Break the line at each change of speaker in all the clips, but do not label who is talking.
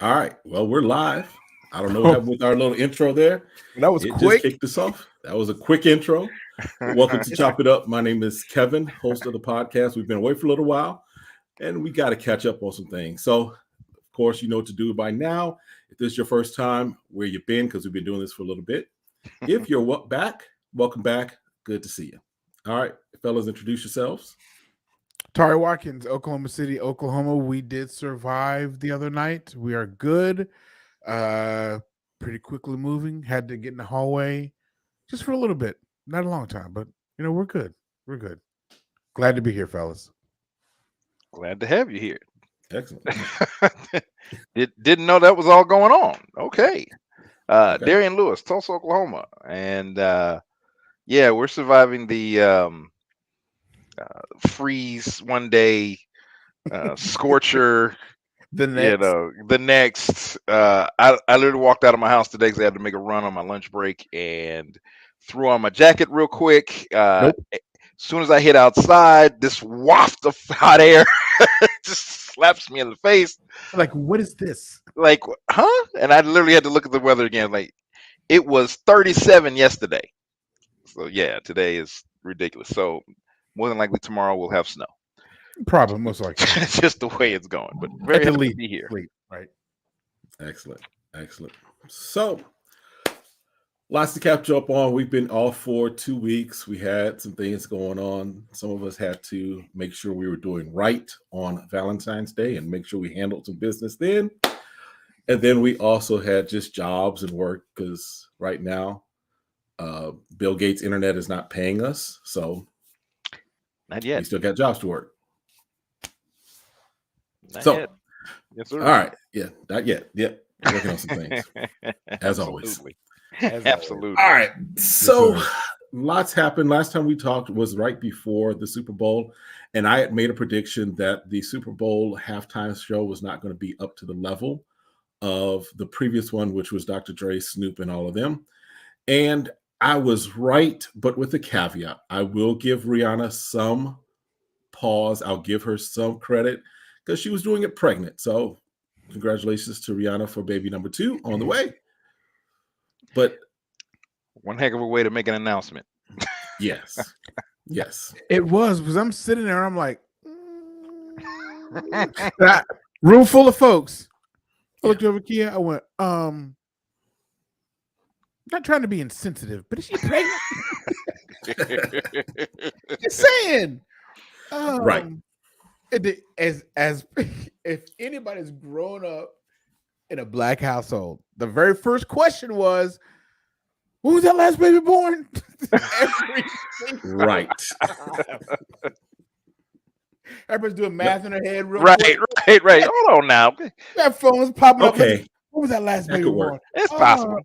All right. Well, we're live. I don't know what happened with our little intro there.
That was
It just
quick.
kicked us off. That was a quick intro. But welcome to Chop It Up. My name is Kevin, host of the podcast. We've been away for a little while, and we got to catch up on some things. So, of course, you know what to do by now. If this is your first time, where you've been, because we've been doing this for a little bit. If you're back, welcome back. Good to see you. All right, fellas, introduce yourselves.
Tari Watkins, Oklahoma City, Oklahoma. We did survive the other night. We are good. Pretty quickly moving. Had to get in the hallway just for a little bit. Not a long time, but we're good. We're good. Glad to be here, fellas.
Glad to have you here.
Excellent.
Didn't know that was all going on. Okay.
Okay.
Darian Lewis, Tulsa, Oklahoma. And yeah, we're surviving the freeze one day, scorcher.
The next.
The next. I literally walked out of my house today because I had to make a run on my lunch break and threw on my jacket real quick.
Nope.
As soon as I hit outside, this waft of hot air just slaps me in the face.
Like, what is this?
Like, huh? And I literally had to look at the weather again. Like, it was 37 yesterday. So yeah, today is ridiculous. So more than likely tomorrow we'll have snow.
Probably, most likely.
It's just the way it's going. But very happy to be here.
Right.
Excellent. So, lots to catch up on. We've been off for 2 weeks. We had some things going on. Some of us had to make sure we were doing right on Valentine's Day and make sure we handled some business then. And then we also had just jobs and work because right now, Bill Gates' internet is not paying us. So,
not yet.
We still got jobs to work.
Not
so,
yet. Yes, sir.
All right. Yeah, not yet. Yep. Working on some things. As always.
Absolutely.
All right. So lots happened. Last time we talked was right before the Super Bowl. And I had made a prediction that the Super Bowl halftime show was not going to be up to the level of the previous one, which was Dr. Dre, Snoop, and all of them. And I was right, but with a caveat. I will give Rihanna some pause. I'll give her some credit because she was doing it pregnant. So congratulations to Rihanna for baby number 2 on the way. But
one heck of a way to make an announcement.
Yes.
It was because I'm sitting there. I'm like, room full of folks. I looked over Kia. I went, not trying to be insensitive, but is she pregnant? Just saying.
Right.
As if anybody's grown up in a black household, the very first question was, when was that last baby born?
Right.
Everybody's doing math in their head real
quick. Right. Hold on now.
That phone's popping up.
Okay.
When was that last baby born?
It's possible.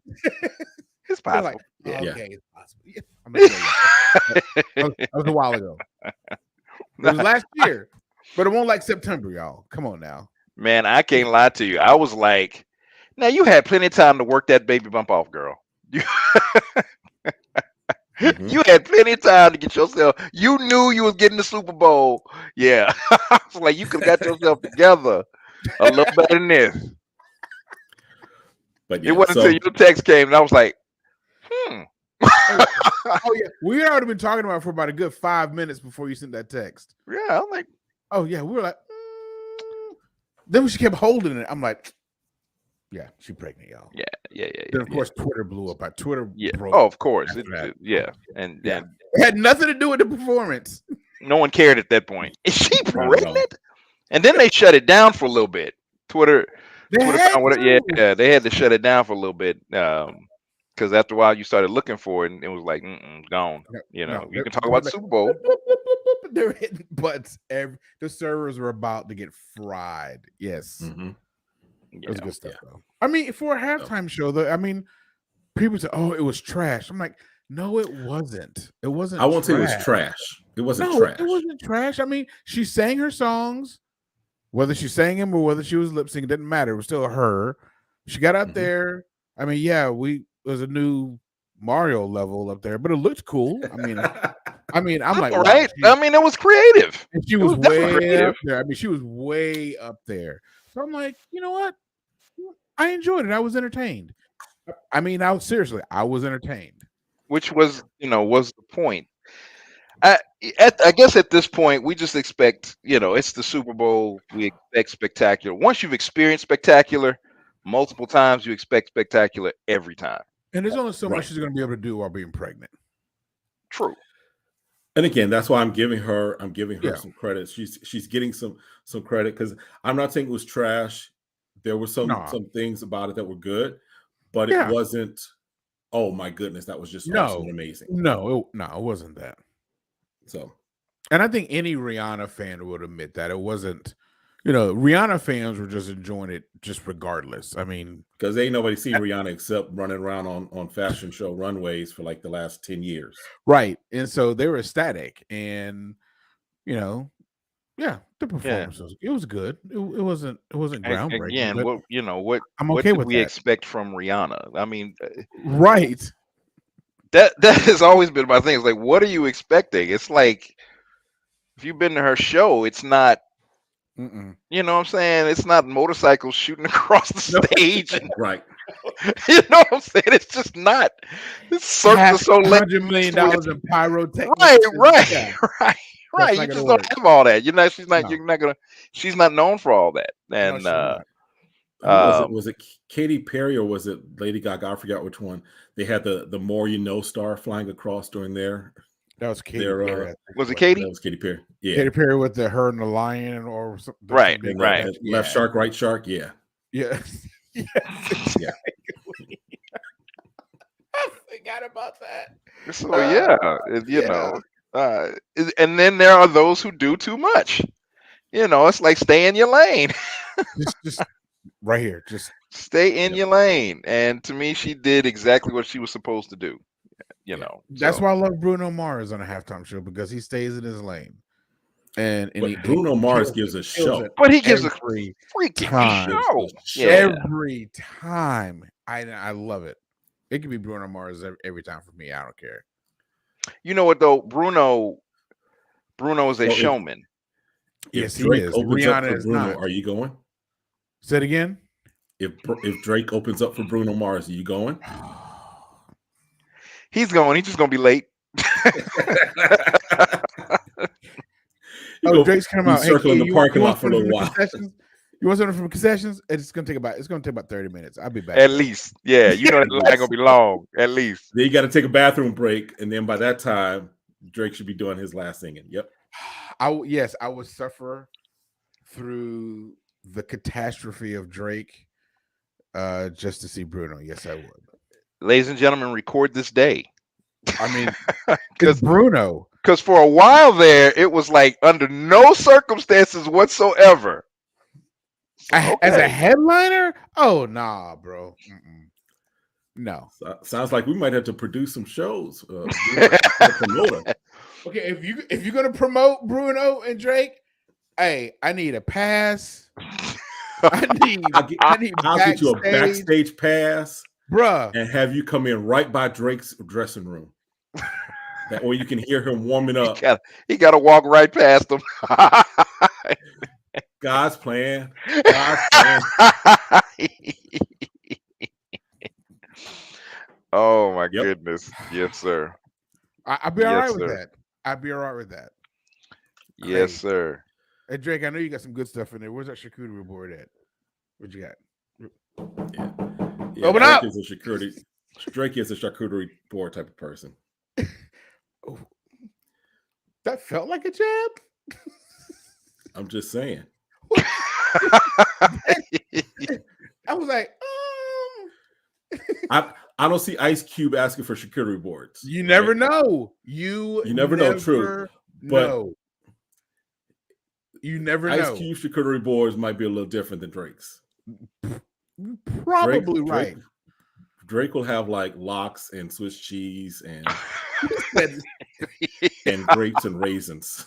It's possible.
Like, okay, it's possible. Yeah. I'm gonna tell you. That was a while ago. It was last year, but it won't like September, y'all. Come on now.
Man, I can't lie to you. I was like, now you had plenty of time to work that baby bump off, girl. You had plenty of time to get yourself. You knew you was getting the Super Bowl. Yeah. I was like, you could have got yourself together a little better than this.
But yeah,
it wasn't until your text came and I was like,
Oh yeah, we had already been talking about it for about a good 5 minutes before you sent that text.
Yeah, I'm like,
oh yeah, we were like, Then she kept holding it. I'm like, yeah, she's pregnant, y'all.
Yeah.
Then of course Twitter blew up. Twitter broke.
Oh, of course. And
it had nothing to do with the performance.
No one cared at that point. Is she pregnant? And then they shut it down for a little bit. Twitter they had to shut it down for a little bit. Because after a while you started looking for it and it was like, gone. You can talk about the Super Bowl.
They're hitting butts. The servers were about to get fried. Yes.
Mm-hmm.
It was good stuff, though. I mean, for a halftime show, though, I mean, people say, oh, it was trash. I'm like, no, it wasn't. It wasn't.
I won't say it was trash. It wasn't trash.
It wasn't trash. I mean, she sang her songs. Whether she sang them or whether she was lip syncing, it didn't matter. It was still her. She got out there. I mean, yeah, there's a new Mario level up there, but it looked cool. I'm like,
right. Wow, I mean, it was creative.
And she was way up there. I mean, she was way up there. So I'm like, you know what? I enjoyed it. I was entertained. I mean, I was entertained.
Which was, was the point. I guess at this point we just expect, it's the Super Bowl. We expect spectacular. Once you've experienced spectacular multiple times, you expect spectacular every time.
And there's only so much she's going to be able to do while being pregnant.
True.
And again, that's why I'm giving her some credit. She's getting some credit, because I'm not saying it was trash. There were some things about it that were good, but it wasn't, oh my goodness, that was just awesome and amazing.
No, it wasn't that.
So,
and I think any Rihanna fan would admit that it wasn't. Rihanna fans were just enjoying it just regardless. I mean,
because ain't nobody seen Rihanna except running around on fashion show runways for like the last 10 years.
Right. And so they were ecstatic, and the performance was good. It wasn't groundbreaking.
Again, what
I'm okay
what
with
we
that.
expect from Rihanna? I mean,
right.
That has always been my thing. It's like, what are you expecting? It's like, if you've been to her show, it's not. You know what I'm saying? It's not motorcycles shooting across the stage.
Right.
You know what I'm saying? It's just not. It's Cirque du Soleil.
$100 million in pyrotechnics.
Right. You just don't have all that. She's not known for all that. And
was it Katy Perry or was it Lady Gaga? I forgot which one. They had the More You Know star flying across during their.
That was Katy Perry.
Was it Katy?
That was Katy Perry. Yeah.
Katy Perry with her and the lion or something.
Right.
Left shark, right shark. Yeah.
Yeah.
Yeah.
I forgot about that.
So and then there are those who do too much. It's like stay in your lane.
just right here. Just
stay in your lane. And to me, she did exactly what she was supposed to do.
That's why I love Bruno Mars on a halftime show, because he stays in his lane. And
Bruno Mars gives a show,
but he gives a freaking show
every time. I love it. It could be Bruno Mars every time for me. I don't care.
You know what though? Bruno is a showman.
Yes, he is. Rihanna is
Bruno,
not.
Are you going?
Say it again.
If Drake opens up for Bruno Mars, are you going?
He's going. He's just going to be late.
Drake's coming out.
Circling the parking lot for a little while.
You want something from concessions? It's gonna take about 30 minutes. I'll be back.
At least, yeah. You know that line gonna be long. At least.
Then you got to take a bathroom break, and then by that time, Drake should be doing his last singing. Yep.
I would suffer through the catastrophe of Drake, just to see Bruno. Yes, I would.
Ladies and gentlemen, record this day.
I mean, because Bruno.
Because for a while there, it was like under no circumstances whatsoever.
As a headliner? Oh, nah, bro. No.
Sounds like we might have to produce some shows.
Okay, if you're gonna promote Bruno and Drake, hey, I need a pass. I'll
get you a backstage pass,
bruh,
and have you come in right by Drake's dressing room. That way you can hear him warming up.
He got to walk right past him.
God's plan.
Oh my goodness. Yes, sir.
I'll be all right with that. I'll be all right with that.
Yes, sir.
Hey, Drake, I know you got some good stuff in there. Where's that charcuterie board at? What you got?
Yeah,
open up.
Drake is a charcuterie board type of person.
Oh, that felt like a jab.
I'm just saying.
I was like,
I don't see Ice Cube asking for charcuterie boards.
You never know. You
never know. True, but
you never know.
Ice Cube charcuterie boards might be a little different than Drake's.
Probably right.
Drake will have like lox and Swiss cheese and and grapes and raisins.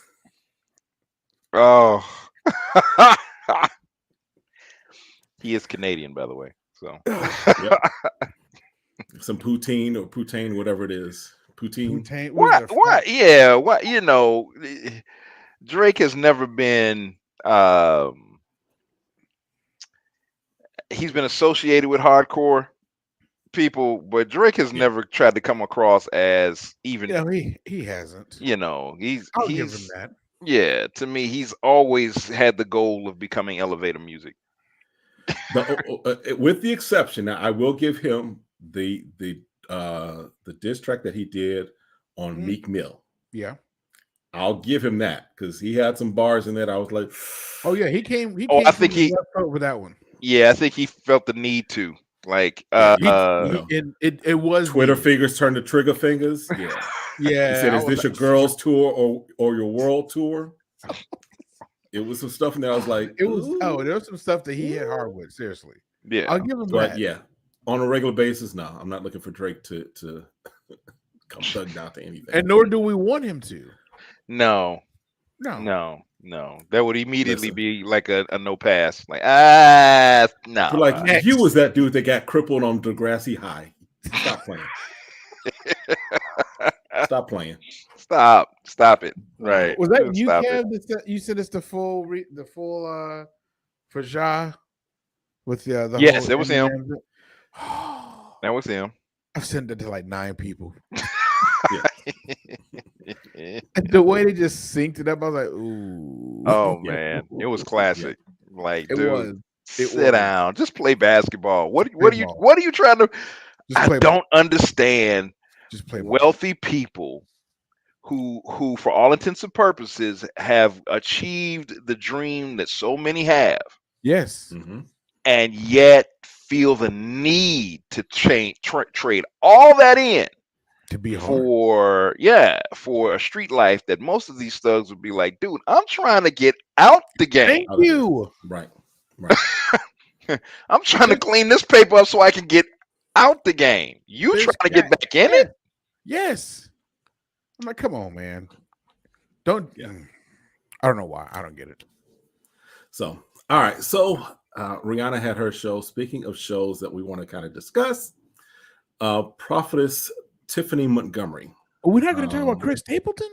Oh. He is Canadian, by the way. So
some poutine or poutine, whatever it is. Poutine.
What? Yeah. What? Drake has never been he's been associated with hardcore people, but Drake has never tried to come across as even.
He hasn't.
I'll
give him that.
Yeah, to me, he's always had the goal of becoming elevator music.
With the exception, now I will give him the diss track that he did on Meek Mill.
Yeah,
I'll give him that because he had some bars in that I was like,
oh yeah, he came.
I think he
over that one.
Yeah, I think he felt the need to like.
It was
Twitter fingers turned to trigger fingers. Yeah,
yeah.
He said, "Is this your girls' tour or your world tour?" It was some stuff in there. I was like,
there was some stuff that he hit hard with. Seriously,
yeah,
I'll give him
but
that.
yeah, on a regular basis, no, I'm not looking for Drake to come thugged out to anything,
and nor do we want him to.
No. That would immediately be like a no pass. Like no.
Like you was that dude that got crippled on Degrassi High. Stop playing. Stop playing.
Stop it. Right.
Was that you, Kev? You said it's the full for Ja with the
yes, it was him. That was him.
I've sent it to like 9 people. And the way they just synced it up, I was like, ooh.
Oh man, it was classic. Yeah. Like, dude, sit down. Just play basketball. What are you trying to? I don't understand.
Just play
wealthy people who for all intents and purposes have achieved the dream that so many have.
Yes.
Mm-hmm.
And yet feel the need to trade all that in
to be
for a street life that most of these thugs would be like, dude, I'm trying to get out the game.
Thank you.
Right.
I'm trying to clean this paper up so I can get out the game. You trying to get back in it?
Yes. I'm like, come on, man. Don't. Yeah. I don't know why. I don't get it.
So, all right. So, Rihanna had her show. Speaking of shows that we want to kind of discuss, Prophetess Tiffany Montgomery.
We're not going to talk about Chris Stapleton?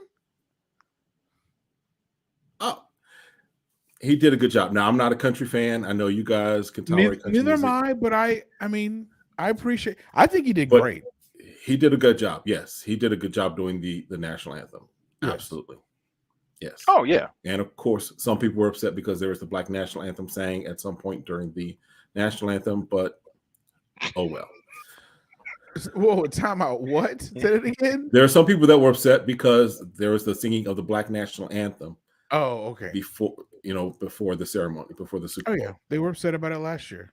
Oh, he did a good job. Now, I'm not a country fan. I know you guys can tolerate country
neither
music.
am I, but I appreciate. I think he did great.
He did a good job. Yes, he did a good job doing the national anthem.
Yes.
Absolutely. Yes.
Oh yeah.
And of course, some people were upset because there was the Black National Anthem sang at some point during the national anthem, but oh well.
Whoa, time out. What? Say it again.
There are some people that were upset because there was the singing of the Black National Anthem.
Oh, okay.
Before the ceremony, before the Super Bowl.
Oh yeah, they were upset about it last year.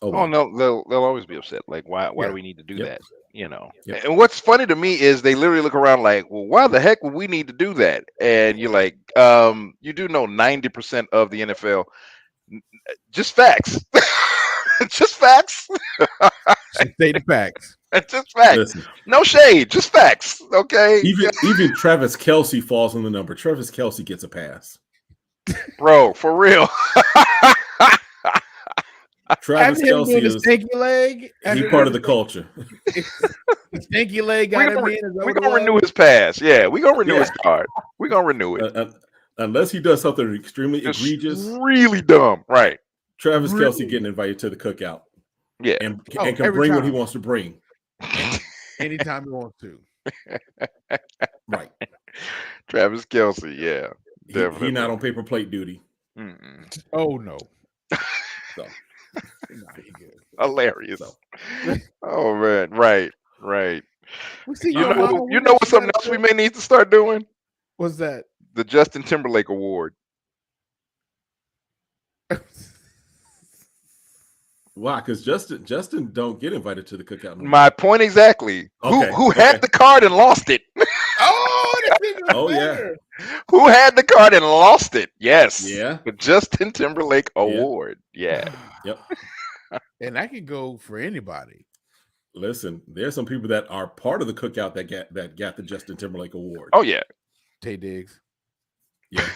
Oh no, they'll always be upset. Like why do we need to do that? And what's funny to me is they literally look around like, well, why the heck would we need to do that? And you're like, you do know 90% of the NFL, just facts. Just facts.
Say the facts.
Just facts. Listen, no shade, just facts. Okay.
Even Travis Kelce falls on the number. Travis Kelce gets a pass.
Bro, for real.
Travis Kelce is
the stinky leg.
He's part of the culture.
The stinky leg got him in.
We're gonna renew his pass. Yeah, we're gonna renew his card. We're gonna renew it.
Unless he does something extremely egregious.
Really dumb. Right.
Travis Kelce getting invited to the cookout.
Yeah.
And can bring what he wants to bring.
Anytime he wants to.
Right.
Travis Kelce, yeah. Definitely.
He's not on paper plate duty.
Mm-mm. Oh no.
So
hilarious. So. Oh man, right.
You
know what something else we may need to start doing?
What's that?
The Justin Timberlake Award.
Why? Because Justin don't get invited to the cookout. No
My point exactly.
Okay.
Who had the card and lost it?
Yeah.
Who had the card and lost it? Yes.
Yeah.
The Justin Timberlake Award. Yeah.
Yep.
And that could go for anybody.
Listen, there's some people that are part of the cookout that got the Justin Timberlake Award.
Oh yeah.
Tay Diggs.
Yeah.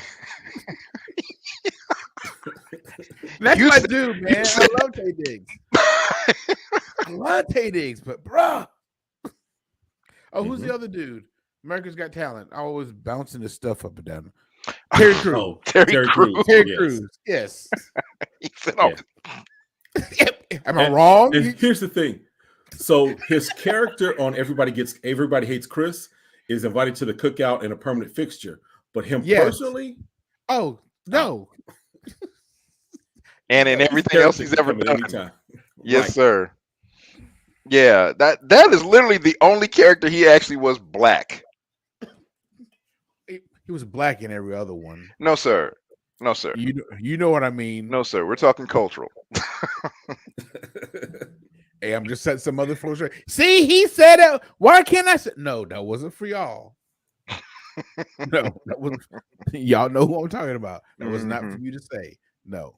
That's my dude, man. I love Tay Diggs. I love Tay Diggs, but bruh. Oh, who's the other dude? America's Got Talent. I was bouncing this stuff up and down. Terry Crews.
Terry Crews.
Terry Crews. Yes.
He said,
Am I wrong?
And here's the thing. So his character on Everybody Hates Chris is invited to the cookout and a permanent fixture. But him personally,
oh no.
And in everything else he's ever done.
Anytime.
Yes, sir. Yeah, that is literally the only character he actually was black.
He was black in every other one.
No, sir. No, sir.
You know what I mean.
No, sir. We're talking cultural.
Hey, I'm just setting some other folks. See, he said it. Why can't I say no? That wasn't for y'all. No, that was y'all know who I'm talking about. That was not for you to say. No.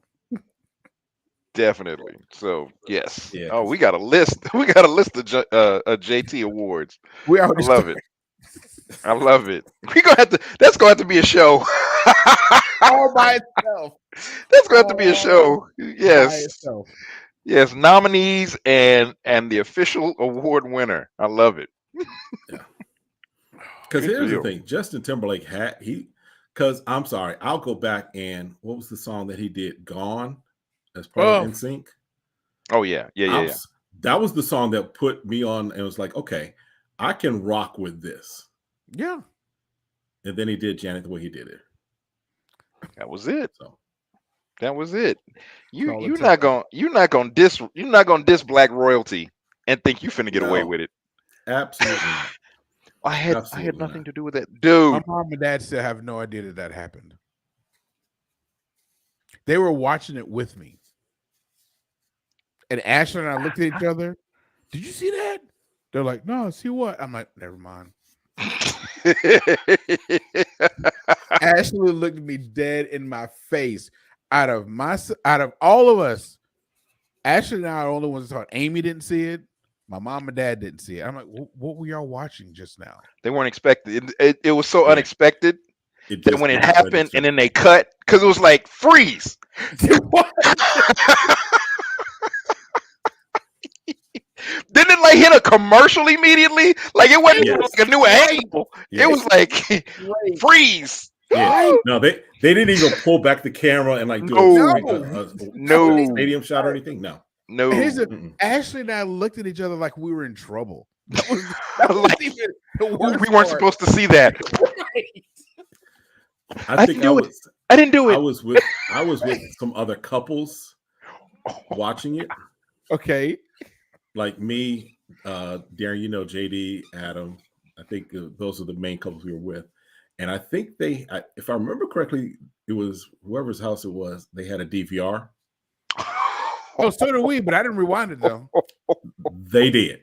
Definitely. So yes.
Yeah.
Oh, we got a list. We got a list of JT awards.
I
love it. I love it. We gonna have to. That's gonna have to be a show.
All by itself.
That's gonna have to be a show. Yes. Yes. Nominees and the official award winner. I love it.
Yeah. Because here's the thing, Justin Timberlake because I'm sorry, I'll go back and what was the song that he did? Gone as part of NSYNC.
Oh yeah.
That was the song that put me on and was like, okay, I can rock with this.
Yeah.
And then he did Janet the way he did it.
That was it.
So
that was it. You're not gonna diss black royalty and think you finna get away with it.
Absolutely not.
I had nothing to do with that, dude.
My mom and dad still have no idea that happened. They were watching it with me, and Ashley and I looked at each other. Did you see that? They're like, "No, see what?" I'm like, "Never mind." Ashley looked at me dead in my face. Out of all of us, Ashley and I are the only ones that thought. Amy didn't see it. My mom and dad didn't see it. I'm like, what were y'all watching just now?
They weren't expected. It was so unexpected that when it happened and then they cut, because it was like freeze. Didn't it like hit a commercial immediately? Like it wasn't like a new angle. Yes. It was like freeze.
Yeah. No, they didn't even pull back the camera and like do a stadium shot or anything. No.
Ashley and I looked at each other like we were in trouble. That was
even the worst we weren't supposed to see that.
I think
I didn't do it.
I was with some other couples watching it.
Okay.
Like me, Darren, JD, Adam. I think those are the main couples we were with. And I think if I remember correctly, it was whoever's house it was, they had a DVR.
Oh, so did we, but I didn't rewind it though.
They did.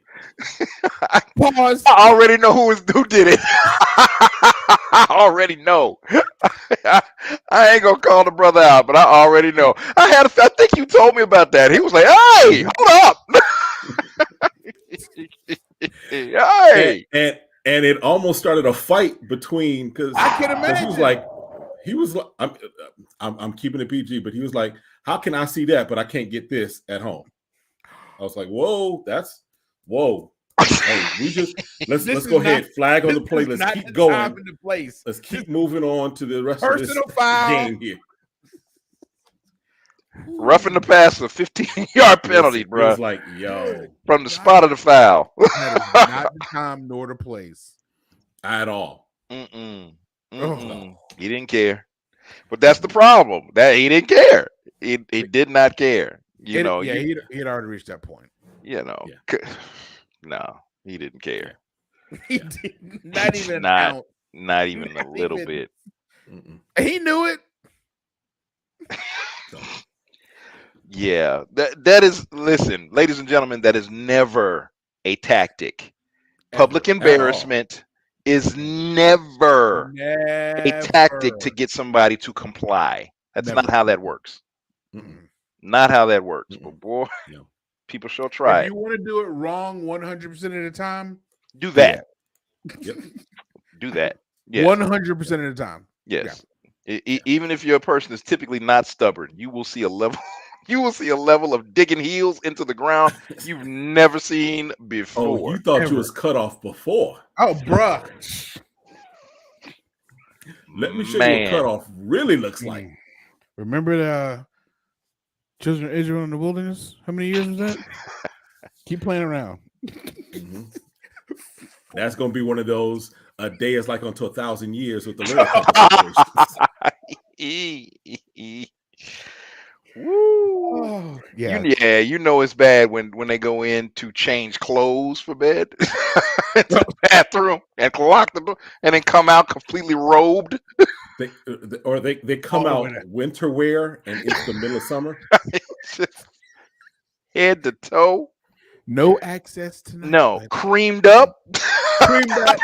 Pause.
I already know who did it. I already know. I ain't gonna call the brother out, but I already know. I think you told me about that. He was like, "Hey, hold up." Hey.
And it almost started a fight between because
I can imagine.
He was like, I'm keeping it PG, but he was like, how can I see that, but I can't get this at home? I was like, whoa. Hey, let's go ahead, flag on the play. Let's keep going. Let's keep moving on to the rest of this game here.
Roughing the passer, 15-yard penalty, bro.
It was like, yo,
from the spot of the foul.
That is not the time nor the place
at all.
He didn't care, but that's the problem. That he didn't care. He did not care.
He'd already reached that point.
No, he didn't care.
He did not even
not even a little bit.
He knew it.
Yeah, that is. Listen, ladies and gentlemen, that is never a tactic. Public embarrassment is never a tactic to get somebody to comply. That's not how that works. Not how that works. But boy, people shall try.
If you want to do it wrong 100% of the time,
do that. Yep. Do that.
100% of the time.
Yes. Yeah. Even if you're a person that's typically not stubborn, you will see a level. You will see a level of digging heels into the ground you've never seen before.
Oh, you thought you was cut off before.
Oh, bruh.
Let me show you what cut off really looks like.
Remember Children of Israel in the wilderness. How many years was that? Keep playing around.
Mm-hmm. That's going to be one of those. A day is like unto 1,000 years with the lyrical
Woo.
Oh, yeah.
You know it's bad when they go in to change clothes for bed to the bathroom and lock the door and then come out completely robed.
They come out winter wear and it's the middle of summer.
Head to toe.
No access tonight.
No, creamed up.
Creamed up.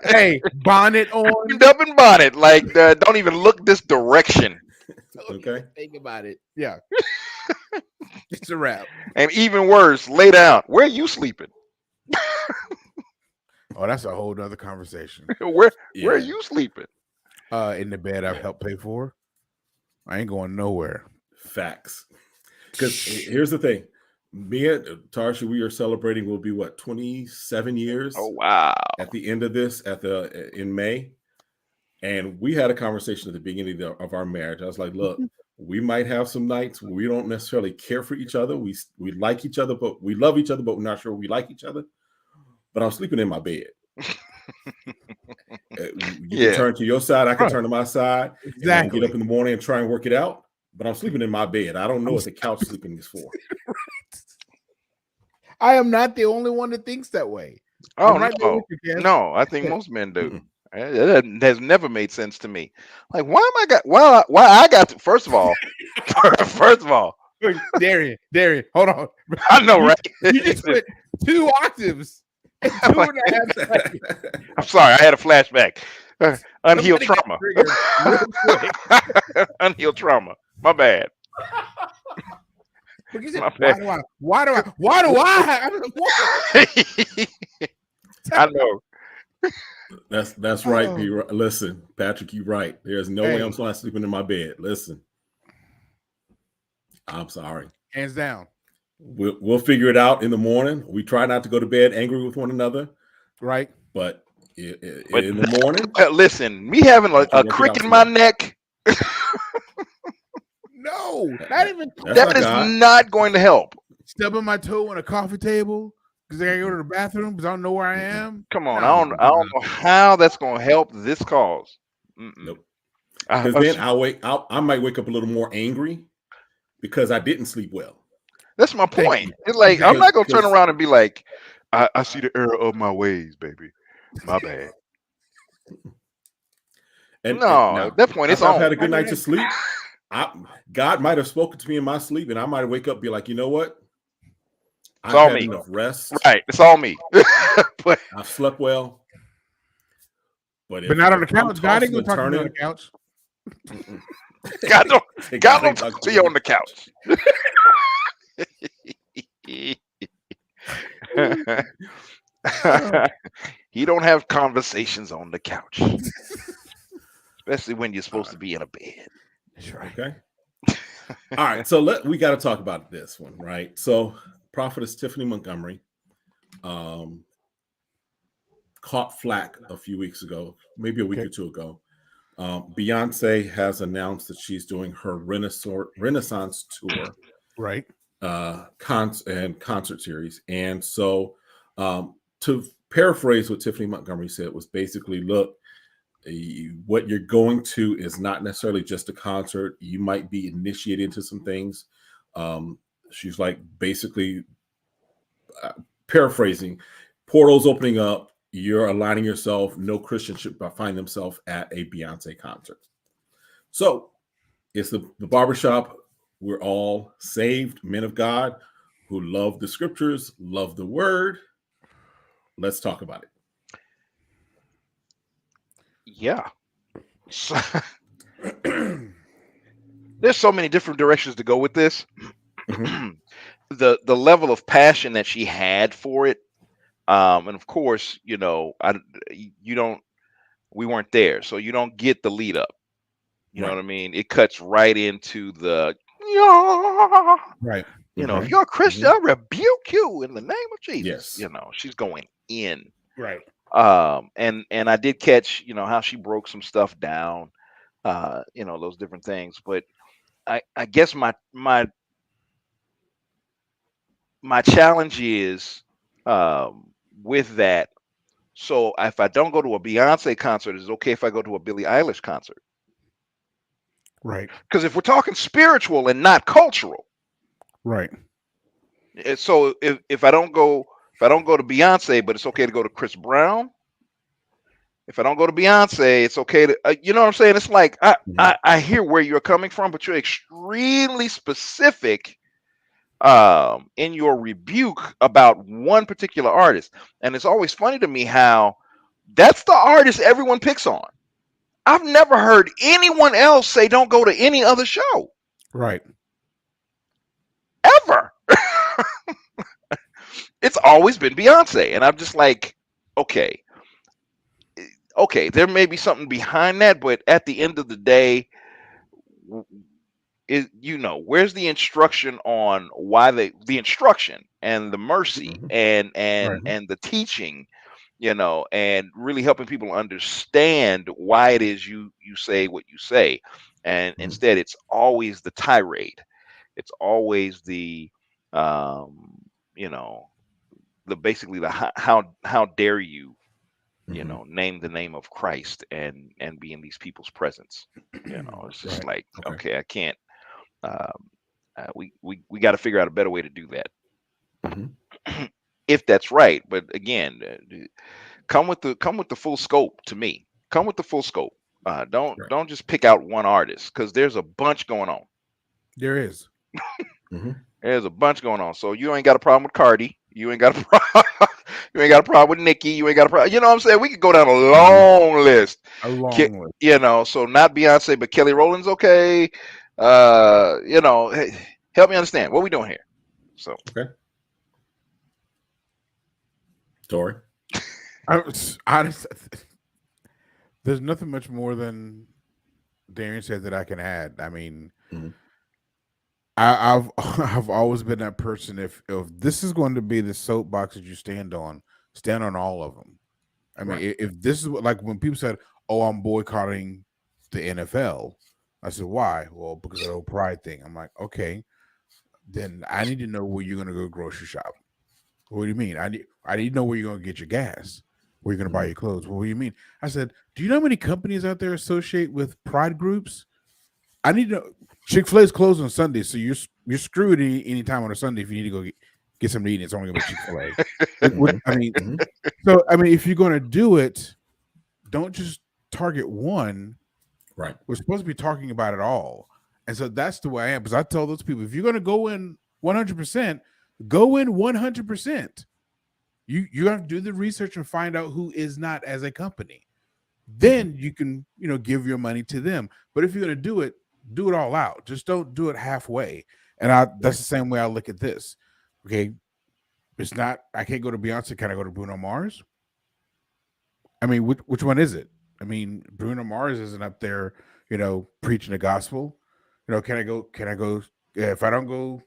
Hey, bonnet on.
Creamed up and bonnet. Like, don't even look this direction.
Okay.
Think about it. Yeah. It's a wrap.
And even worse, lay down. Where are you sleeping?
Oh, that's a whole nother conversation.
Where are you sleeping?
In the bed I've helped pay for. I ain't going nowhere.
Facts. Because here's the thing. Me and Tarsha, we are celebrating will be 27 years.
Oh wow.
At the end of this, in May. And we had a conversation at the beginning of our marriage. I was like, look, we might have some nights where we don't necessarily care for each other. We like each other, but we love each other, but we're not sure we like each other. But I'm sleeping in my bed. You can turn to your side, I can turn to my side.
Exactly.
Get up in the morning and try and work it out. But I'm sleeping in my bed. I don't know what the couch sleeping is for.
I am not the only one that thinks that way.
Oh, no, I think most men do. Mm-hmm. It has never made sense to me. Like, why I got to, first of all,
Darian, hold on.
I know, right?
You just put 2 octaves. And 2.5 seconds.
I'm sorry, I had a flashback. Unhealed trauma. Unhealed trauma. My bad.
Why do I?
I know.
That's right, P. Listen, Patrick, you're right. There's no way I'm sleeping in my bed. Listen, I'm sorry.
Hands down.
We'll figure it out in the morning. We try not to go to bed angry with one another,
right?
But in the morning,
listen, me having a crick in my neck.
No, not even.
That is not going to help.
Stubbing my toe on a coffee table because I gotta go to the bathroom because I don't know where I am.
Come on, I don't know how that's going to help this cause.
Nope. Because then I might wake up a little more angry because I didn't sleep well. That's
my point. It's like I'm not going to turn around and be like, I see the error of my ways, baby. My bad.
And at that point, it's I've had a good night to sleep. God might have spoken to me in my sleep, and I might wake up and be like, you know what?
It's all me.
Enough rest.
Right. It's all me.
But I've slept well. But
not on the couch. God ain't going to talk to me on the couch.
God don't talk to you on the couch. He don't have conversations on the couch. Especially when you're supposed to be in a bed.
That's right.
Okay. All right. So we got to talk about this one, right? So Prophetess Tiffany Montgomery caught flack a few weeks ago, maybe a week or two ago. Beyonce has announced that she's doing her Renaissance tour,
right?
Concert series. And so to paraphrase what Tiffany Montgomery said was basically, look, what you're going to is not necessarily just a concert. You might be initiated into some things. She's like basically paraphrasing, portals opening up. You're aligning yourself. No Christian should find themselves at a Beyonce concert. So it's the barbershop. We're all saved men of God who love the scriptures, love the word. Let's talk about it.
Yeah. There's so many different directions to go with this. Mm-hmm. The level of passion that she had for it, and of course, we weren't there, so you don't get the lead up. You know what I mean? It cuts right into the
right.
If you're a Christian, I rebuke you in the name of Jesus.
Yes.
She's going in.
Right.
And I did catch, how she broke some stuff down, those different things. But I guess my my challenge is with that. So if I don't go to a Beyonce concert, is it okay if I go to a Billie Eilish concert?
Right.
Because if we're talking spiritual and not cultural,
Right.
so if I don't go to Beyonce, but it's okay to go to Chris Brown. If I don't go to Beyonce, it's okay to you know what I'm saying. It's like I hear where you're coming from, but you're extremely specific in your rebuke about one particular artist, and it's always funny to me how that's the artist everyone picks on. I've never heard anyone else say don't go to any other show.
Right.
Ever. It's always been Beyonce. And I'm just like, okay, there may be something behind that, but at the end of the day, where's the instruction on why the instruction and the mercy and the teaching, and really helping people understand why it is you say what you say. And instead it's always the tirade. It's always the basically the how dare you name the name of Christ and be in these people's presence. It's just like, okay, I can't. We got to figure out a better way to do that, if that's right. But again, come with the full scope. To me, come with the full scope. Don't just pick out one artist, because there's a bunch going on.
There is.
There's a bunch going on. So you ain't got a problem with Cardi. You ain't got a problem. You ain't got a problem with Nicki. You ain't got a problem. You know what I'm saying? We could go down a long list.
A long list.
So not Beyonce, but Kelly Rowland's okay. Hey, help me understand what we doing here. So
okay. Tori.
Honestly, there's nothing much more than Darian said that I can add. I mean, I've always been that person. If this is going to be the soapbox that you stand on all of them. I mean, if this is like when people said, "Oh, I'm boycotting the NFL," I said, "Why?" Well, because of the whole pride thing. I'm like, okay, then I need to know where you're going to go grocery shop. What do you mean? I need to know where you're going to get your gas, where you're going to buy your clothes. Well, what do you mean? I said, do you know how many companies out there associate with pride groups? I need to know. Chick-fil-A is closed on Sunday, so you're screwed any time on a Sunday if you need to go get something to eat. It's only going to be Chick-fil-A. I mean, so I mean, if you're going to do it, don't just target one.
Right.
We're supposed to be talking about it all, and so that's the way I am. Because I tell those people, if you're going to go in 100%, go in 100%. You have to do the research and find out who is not as a company. Then you can give your money to them. But if you're going to do it all out. Just don't do it halfway. And that's the same way I look at this. Okay, it's not. I can't go to Beyonce. Can I go to Bruno Mars? I mean, which one is it? I mean, Bruno Mars isn't up there, preaching the gospel. Can I go? If I don't go,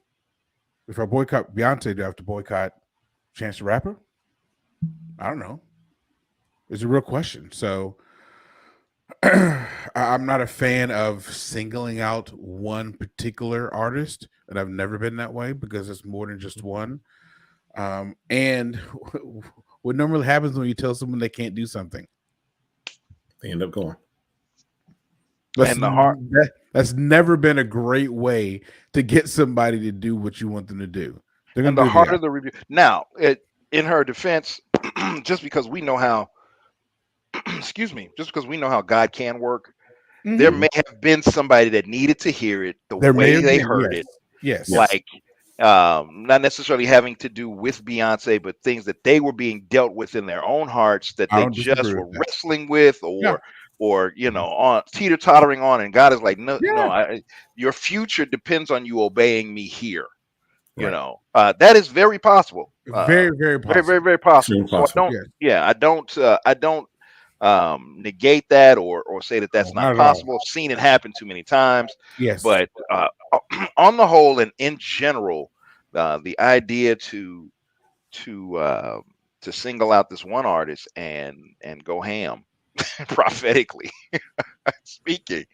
if I boycott Beyonce, do I have to boycott Chance the Rapper? I don't know. It's a real question. So I'm not a fan of singling out one particular artist, and I've never been that way because it's more than just one. And what normally happens when you tell someone they can't do something,
they end up going.
That's never been a great way to get somebody to do what you want them to do. They're going to do
the heart of the review. Now, in her defense, just because we know how, excuse me, just because we know how God can work, there may have been somebody that needed to hear it the way they heard it.
Yes.
Like, not necessarily having to do with Beyonce, but things that they were being dealt with in their own hearts that they just were wrestling with, or on teeter-tottering on, and God is like, no, your future depends on you obeying me here. That is very possible.
Very, very possible.
Very, very possible. So I don't negate that or say that that's not possible. I've seen it happen too many times.
Yes.
But on the whole and in general, the idea to single out this one artist and go ham prophetically speaking,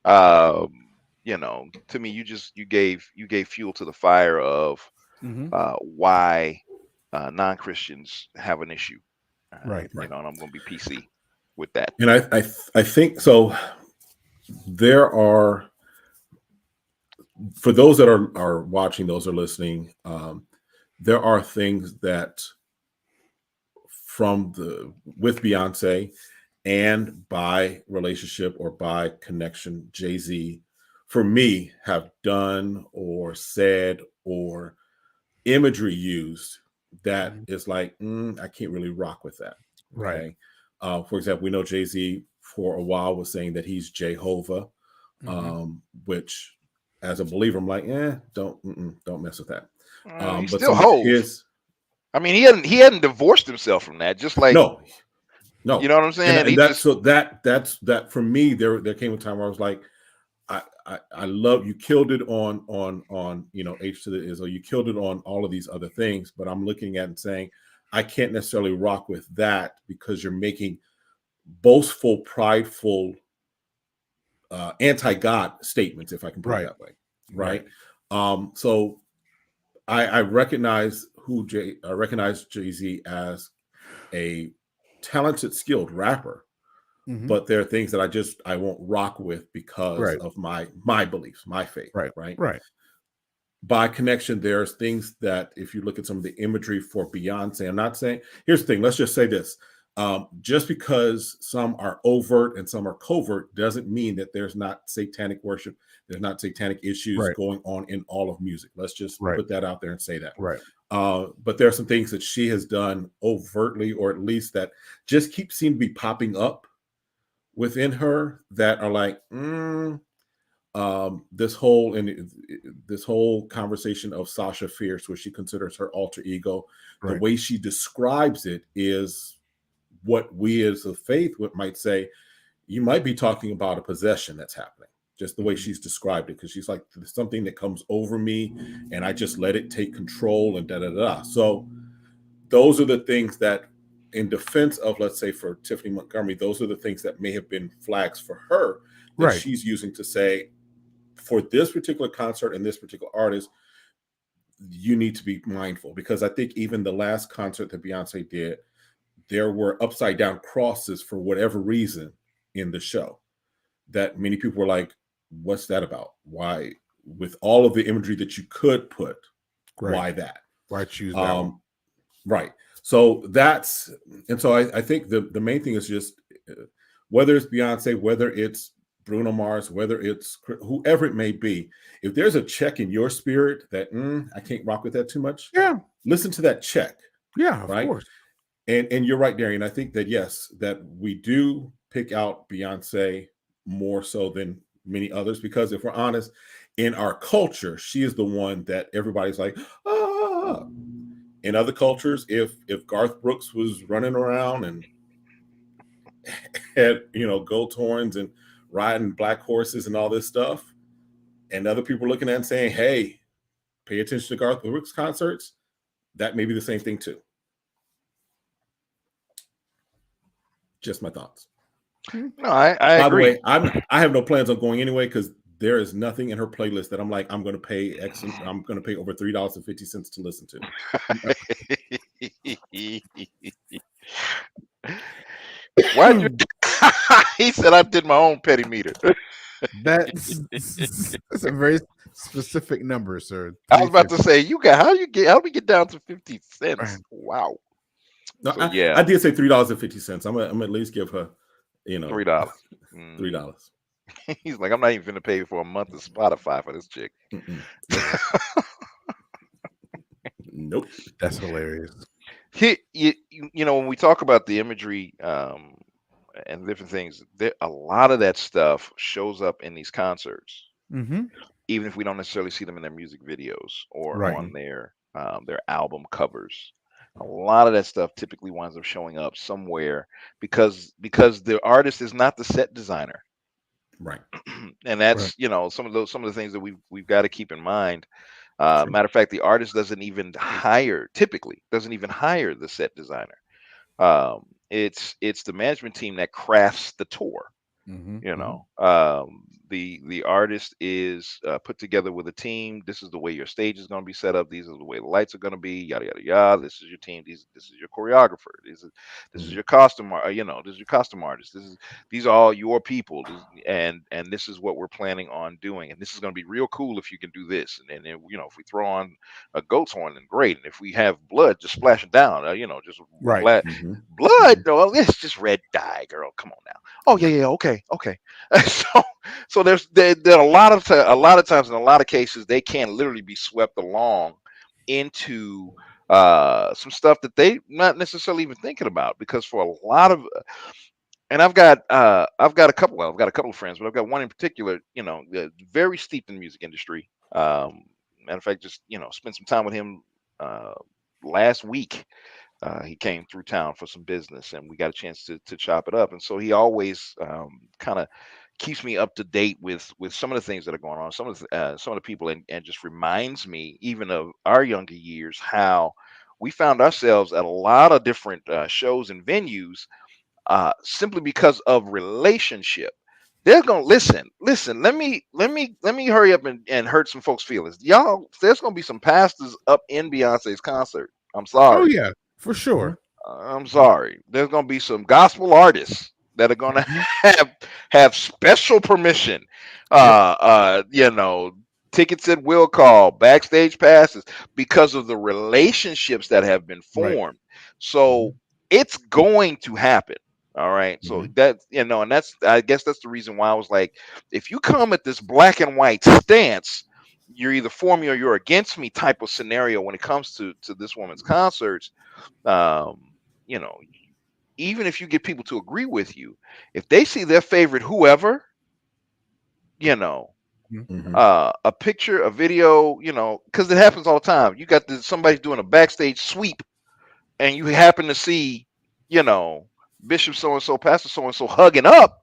to me, you gave fuel to the fire of why non-Christians have an issue.
Right.
And I'm going to be PC with that.
And I think so. There are, for those that are watching, those are listening, there are things that with Beyonce and by relationship or by connection, Jay-Z, for me, have done or said or imagery used that is like, I can't really rock with that. Okay.
Right.
For example, we know Jay-Z for a while was saying that he's Jehovah, which as a believer, I'm like, don't mess with that.
He's
But
still
some of
Hov.
his,
I mean, he hadn't divorced himself from that. Just like
no,
you know what I'm saying.
And that's that for me. There came a time where I was like, I love you. Killed it on H to the Izzo. You killed it on all of these other things. But I'm looking at it and saying, I can't necessarily rock with that because you're making boastful, prideful, anti-God statements, if I can put it that way, right? So I recognize Jay-Z as a talented, skilled rapper, but there are things that I won't rock with because of my beliefs, my faith, right? By connection, there's things that if you look at some of the imagery for Beyonce, I'm not saying, here's the thing, let's just say this. Just because some are overt and some are covert doesn't mean that there's not satanic worship, there's not satanic issues going on in all of music. Let's just put that out there and say that. But there are some things that she has done overtly, or at least that just seem to be popping up within her that are like, this whole conversation of Sasha Fierce, where she considers her alter ego, the way she describes it is what we as a faith might say, you might be talking about a possession that's happening, just the way she's described it, because she's like, there's something that comes over me and I just let it take control and da-da-da. So those are the things that, in defense of, let's say, for Tiffany Montgomery, those are the things that may have been flags for her that she's using to say, for this particular concert and this particular artist, you need to be mindful. Because I think even the last concert that Beyonce did, there were upside down crosses for whatever reason in the show that many people were like, what's that about? Why, with all of the imagery that you could put, why that?
Why choose that one?
Right. So I think the main thing is just whether it's Beyonce, whether it's Bruno Mars, whether it's whoever it may be, if there's a check in your spirit that I can't rock with that too much, listen to that check.
Of course.
And you're right, Darian. I think that yes, that we do pick out Beyonce more so than many others, because if we're honest, in our culture, she is the one that everybody's like, ah. In other cultures, if Garth Brooks was running around and had gold horns and riding black horses and all this stuff, and other people looking at it and saying, hey, pay attention to Garth Brooks concerts, that may be the same thing too. Just my thoughts.
No, I agree.
By the way, I have no plans on going anyway, because there is nothing in her playlist that I'm like, I'm going to pay I'm going to pay over $3.50 to listen to.
Why'd you? He said I did my own petty meter.
That's a very specific number, sir.
I was about to say, how do we get down to 50 cents? Wow.
No, so, I did say $3.50. I'm gonna at least give her,
$3.
$3.
He's like, I'm not even gonna pay for a month of Spotify for this chick.
Nope.
That's hilarious.
When we talk about the imagery and different things, a lot of that stuff shows up in these concerts, even if we don't necessarily see them in their music videos or on their album covers. A lot of that stuff typically winds up showing up somewhere because the artist is not the set designer,
right?
And that's some of the things that we've got to keep in mind. Matter of fact, the artist doesn't even hire the set designer. It's the management team that crafts the tour. the artist is put together with a team. This is the way your stage is going to be set up. These are the way the lights are going to be. Yada yada yada. This is your team. This is your choreographer. This is your costume. This is your costume artist. These are all your people. And this is what we're planning on doing. And this is going to be real cool if you can do this. And then if we throw on a goat's horn, then great. And if we have blood just splashing down, just
Right.
blood. No, it's just red dye, girl. Come on now. Oh yeah, okay. So there are a lot of times in a lot of cases they can literally be swept along into some stuff that they not necessarily even thinking about, because for a lot of and I've got a couple of friends, but I've got one in particular, very steeped in the music industry. Matter of fact, just spent some time with him last week. He came through town for some business, and we got a chance to chop it up. And so he always kind of keeps me up to date with some of the things that are going on, some of the people, and just reminds me even of our younger years, how we found ourselves at a lot of different shows and venues simply because of relationship. They're gonna listen. Let me hurry up and hurt some folks' feelings. Y'all, there's gonna be some pastors up in Beyonce's concert. I'm sorry.
Oh yeah, for sure.
I'm sorry. There's gonna be some gospel artists that are gonna have special permission. Tickets at will call, backstage passes, because of the relationships that have been formed. Right. So it's going to happen. All right. So that, and I guess that's the reason why I was like, if you come at this black and white stance, you're either for me or you're against me type of scenario when it comes to this woman's concerts. Even if you get people to agree with you, if they see their favorite whoever, a picture, a video, because it happens all the time. You got somebody doing a backstage sweep, and you happen to see, Bishop so and so, Pastor so and so hugging up.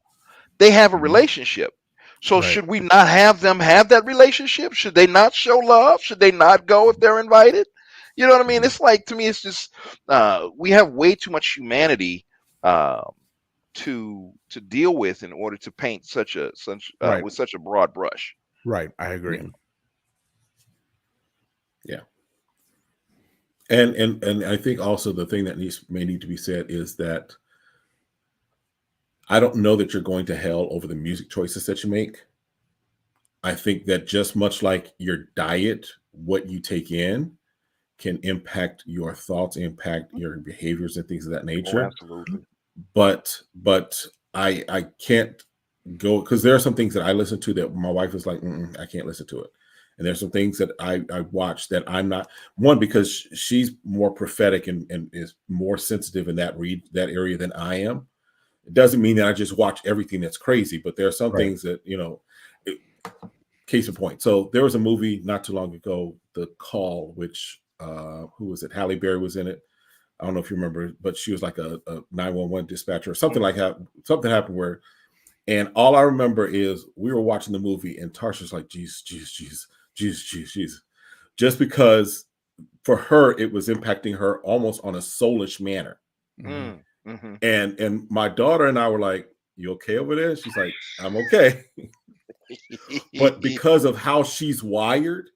They have a relationship. So should we not have them have that relationship? Should they not show love? Should they not go if they're invited? You know what I mean? It's like, to me, it's just we have way too much humanity to deal with in order to paint with such a broad brush.
Right, I agree.
Yeah. And I think also the thing that may need to be said is that I don't know that you're going to hell over the music choices that you make. I think that just much like your diet, what you take in can impact your thoughts, impact your behaviors and things of that nature.
Oh, absolutely.
But I can't go, because there are some things that I listen to that my wife is like, I can't listen to it. And there's some things that I watch that I'm not, one, because she's more prophetic and is more sensitive in that area than I am. It doesn't mean that I just watch everything that's crazy, but there are some things that, case in point. So there was a movie not too long ago, The Call, which, who was it? Halle Berry was in it. I don't know if you remember, but she was like a 911 dispatcher or something like that. Something happened where, and all I remember is we were watching the movie and Tarsha's like, Jesus. Just because for her, it was impacting her almost on a soulish manner. And my daughter and I were like, you okay over there? She's like, I'm okay. But because of how she's wired,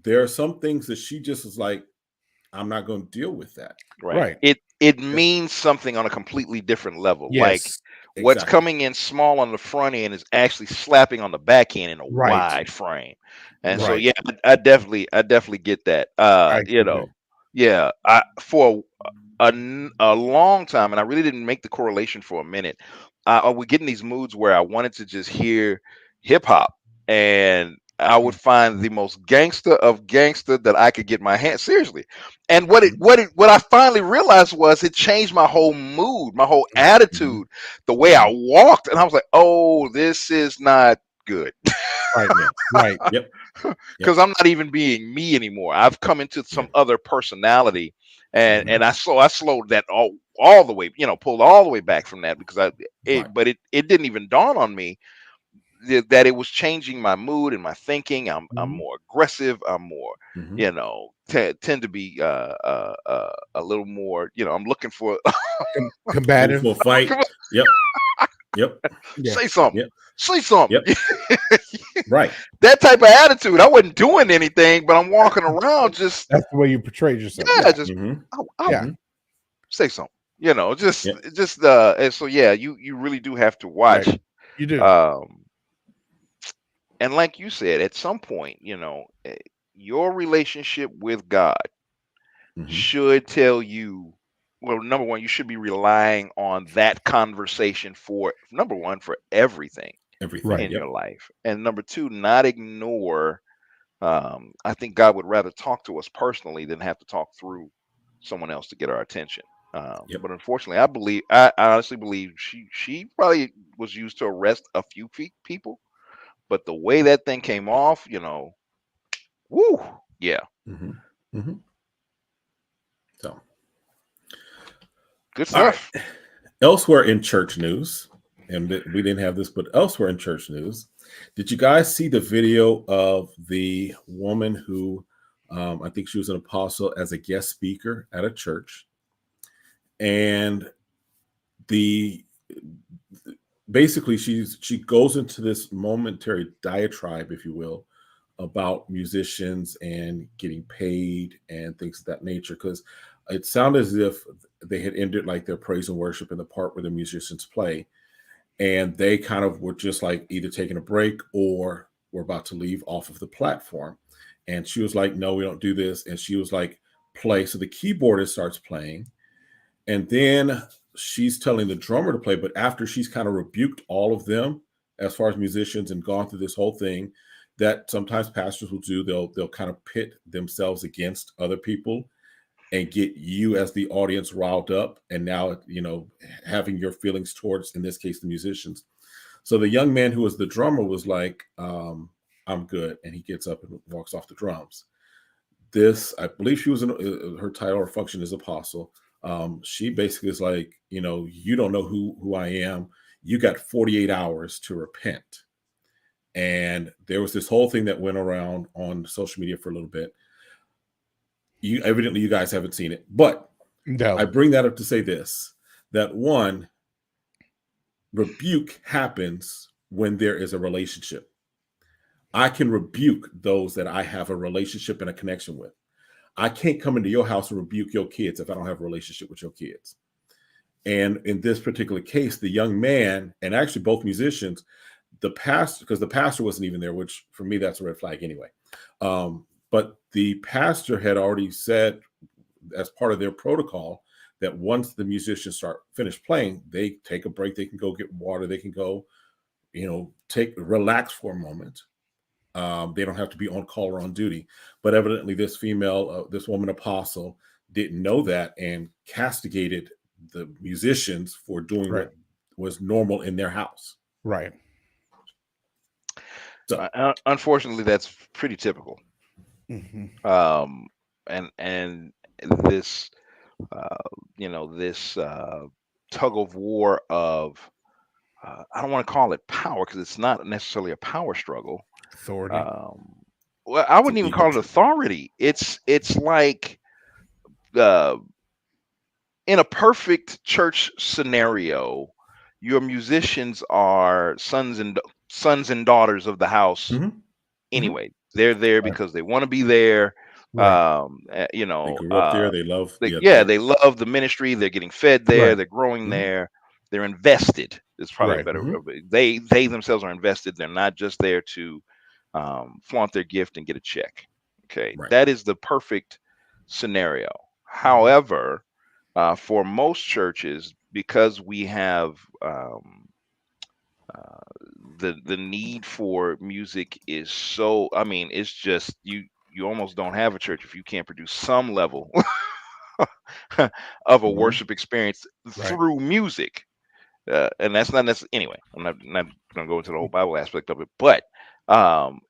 there are some things that she just is like, I'm not going to deal with that.
Right. It means something on a completely different level.
Yes,
like what's coming in small on the front end is actually slapping on the back end in a wide frame. And so, yeah, I definitely get that. For a long time, and I really didn't make the correlation for a minute. I would get in these moods where I wanted to just hear hip hop, and I would find the most gangster of gangster that I could get my hands, seriously. And what I finally realized was it changed my whole mood, my whole attitude, the way I walked, and I was like, oh, this is not good.
Yep.
Because I'm not even being me anymore. I've come into some other personality, and I slowed that all the way, pulled all the way back from that, because but it didn't even dawn on me that it was changing my mood and my thinking. I'm more aggressive. I'm more, tend to be a little more, I'm looking for
combative.
For fight. Yep. Yep.
Yeah.
Say something.
Yep.
Say something.
Yep. Right.
That type of attitude. I wasn't doing anything, but I'm walking around just
That's the way you portrayed yourself.
yeah,
Yeah.
just
Mm-hmm.
Yeah.
say something. You know, just
Yep.
and so yeah, you really do have to watch.
Right. You do.
And like you said, at some point, you know, your relationship with God
Mm-hmm.
should tell you, well, number one, you should be relying on that conversation for number one for everything
Everything.
Right.
in
Yep.
your life, and number two, not ignore. I think God would rather talk to us personally than have to talk through someone else to get our attention.
Yep.
But unfortunately, I honestly believe she probably was used to arrest a few people, but the way that thing came off, you know, woo, yeah,
Mm-hmm. Mm-hmm. So,
good
all right.
stuff.
Elsewhere in church news, and we didn't have this, but elsewhere in church news, did you guys see the video of the woman who, I think she was an apostle as a guest speaker at a church, and the basically she goes into this momentary diatribe, if you will, about musicians and getting paid and things of that nature, because it sounded as if they had ended like their praise and worship in the part where the musicians play, and they kind of were just like either taking a break or were about to leave off of the platform. And she was like, no, we don't do this. And she was like, play. So the keyboardist starts playing, and then she's telling the drummer to play. But after she's kind of rebuked all of them as far as musicians and gone through this whole thing that sometimes pastors will do, they'll kind of pit themselves against other people and get you as the audience riled up, and now, you know, having your feelings towards, in this case, the musicians. So the young man who was the drummer was like, I'm good, and he gets up and walks off the drums. This, I believe she was in her title or function is apostle. She basically is like, you know, you don't know who I am. You got 48 hours to repent. And there was this whole thing that went around on social media for a little bit. Evidently you guys haven't seen it, but
No.
I bring that up to say this, that one, rebuke happens when there is a relationship. I can rebuke those that I have a relationship and a connection with. I can't come into your house and rebuke your kids if I don't have a relationship with your kids. And in this particular case, the young man, and actually both musicians, the pastor, because the pastor wasn't even there, which for me, that's a red flag anyway. But the pastor had already said, as part of their protocol, that once the musicians finish playing, they take a break. They can go get water. They can go, you know, relax for a moment. They don't have to be on call or on duty. But evidently, this woman apostle didn't know that and castigated the musicians for doing what was normal in their house.
Right.
So, unfortunately, that's pretty typical.
Mm-hmm.
And this, you know, this tug of war of, I don't want to call it power because it's not necessarily a power struggle.
Authority.
Well, I wouldn't even call it authority. It's like in a perfect church scenario, your musicians are sons and daughters of the house. Anyway, they're there because they want to be there. You know,
they grew up there. They love.
They love the ministry. They're getting fed there. They're growing there. They're invested. It's probably a better. They themselves are invested. They're not just there to flaunt their gift and get a check. Okay, that is the perfect scenario. However, for most churches, because we have the need for music is so, I mean, it's just you almost don't have a church if you can't produce some level of a worship experience through music. And that's not necessarily, anyway, I'm not going to go into the whole Bible aspect of it, but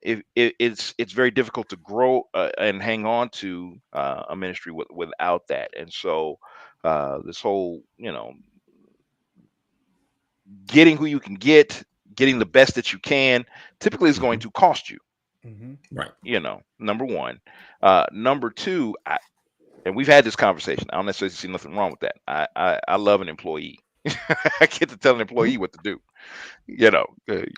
it's very difficult to grow and hang on to a ministry without that. And so this whole, you know, getting who you can getting the best that you can, typically is going to cost you.
Right.
You know, number one. Number two, and we've had this conversation. I don't necessarily see nothing wrong with that. I love an employee. I get to tell an employee what to do. You know,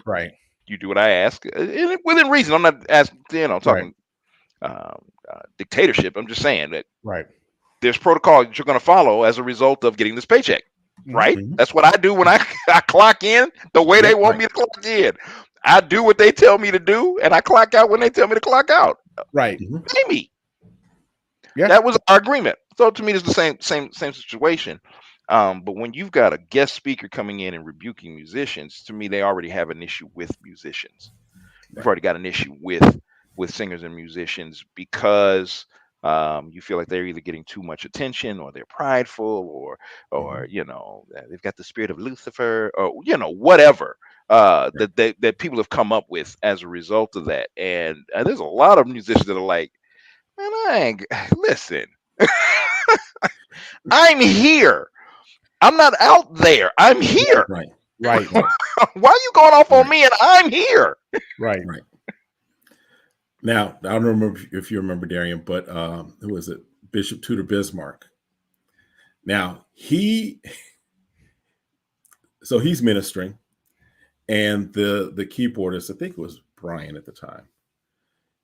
Right.
you do what I ask, and within reason. I'm not asking, talking dictatorship. I'm just saying that
Right.
there's protocol that you're going to follow as a result of getting this paycheck. Right? That's what I do when I clock in the way they want me to clock in. I do what they tell me to do, and I clock out when they tell me to clock out.
Right.
Pay me.
Yeah.
That was our agreement. So to me, it's the same situation. But when you've got a guest speaker coming in and rebuking musicians, to me, they already have an issue with musicians. You've already got an issue with singers and musicians because you feel like they're either getting too much attention, or they're prideful, or they've got the spirit of Lucifer, or whatever that people have come up with as a result of that. And there's a lot of musicians that are like, man, I ain't listen. I'm here. I'm not out there. I'm here.
Right.
Why are you going off on me and I'm here?
Right.
Now, I don't remember if you remember, Darian, but who was it? Bishop Tudor Bismarck. Now, he's ministering, and the keyboardist, I think it was Brian at the time,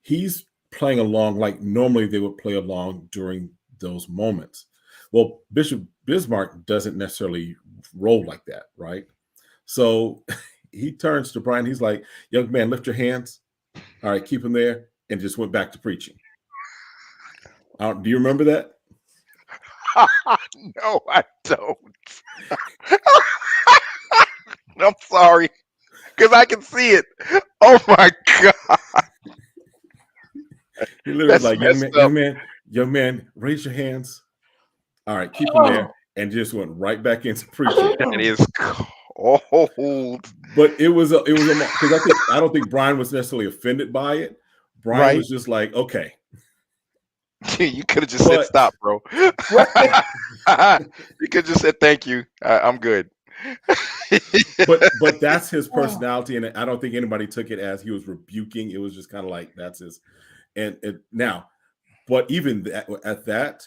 he's playing along like normally they would play along during those moments. Well, Bishop Bismarck doesn't necessarily roll like that, right? So he turns to Brian. He's like, young man, lift your hands. All right, keep them there. And just went back to preaching. Do you remember that?
No, I don't. I'm sorry, because I can see it. Oh my God.
He literally was like, young man, raise your hands. All right, keep them there. And just went right back into preaching.
That is cold.
But it was because I don't think Brian was necessarily offended by it. Brian was just like, okay.
You could have just said stop, bro. You could have just said thank you. I'm good.
but that's his personality, and I don't think anybody took it as he was rebuking. It was just kind of like that's his. And now, but even at that,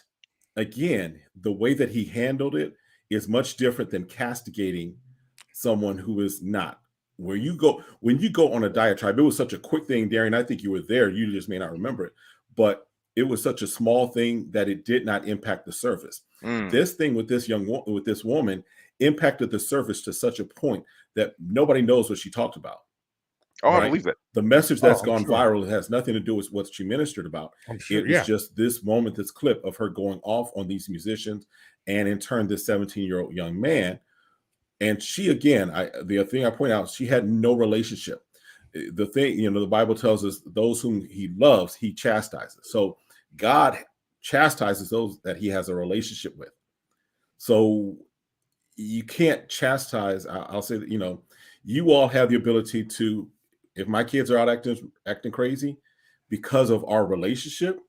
again, the way that he handled it is much different than castigating someone who is not. When you go on a diatribe, it was such a quick thing, Darian. I think you were there. You just may not remember it, but it was such a small thing that it did not impact the service. This thing with this woman impacted the service to such a point that nobody knows what she talked about.
Oh, right? I believe it.
The message that's gone viral has nothing to do with what she ministered about. It was just this moment, this clip of her going off on these musicians, and in turn, this 17-year-old young man. And she, again, the thing I point out, she had no relationship. The thing, the Bible tells us those whom he loves, he chastises. So God chastises those that he has a relationship with. So you can't chastise. I'll say that, you all have the ability to, if my kids are out acting crazy because of our relationship,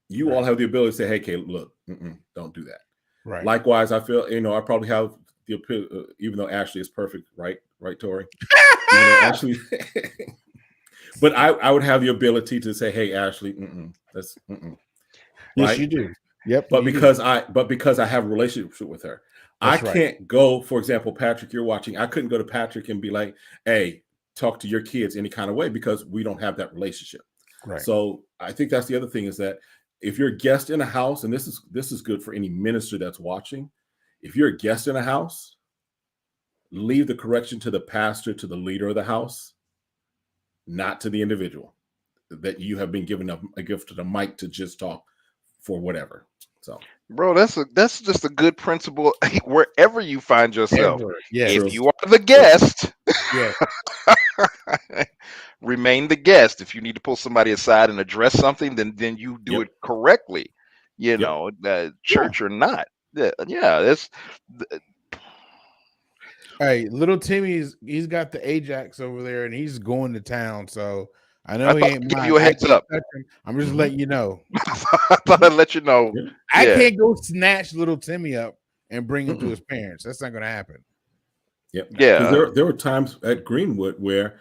you all have the ability to say, hey, Caleb, look, don't do that.
Right.
Likewise, I feel, I probably have even though Ashley is perfect, right, Tori? Ashley, but I would have the ability to say, "Hey, Ashley, that's
yes,
right?
You do, yep."
But because I have a relationship with her, that's I can't go. For example, Patrick, you're watching. I couldn't go to Patrick and be like, "Hey, talk to your kids any kind of way," because we don't have that relationship.
Right.
So I think that's the other thing is that if you're a guest in a house, and this is good for any minister that's watching. If you're a guest in a house, leave the correction to the pastor, to the leader of the house, not to the individual that you have been given a gift to the mic to just talk for whatever. So,
bro, that's just a good principle wherever you find yourself. If you are the guest, remain the guest. If you need to pull somebody aside and address something, then you do it correctly. Church or not. That's.
Hey, little Timmy's he's got the Ajax over there and he's going to town. So I know he ain't
give you a heads up.
I'm just letting you know.
I thought I'd let you know.
I can't go snatch little Timmy up and bring him to his parents. That's not going to happen.
Yeah. There were times at Greenwood where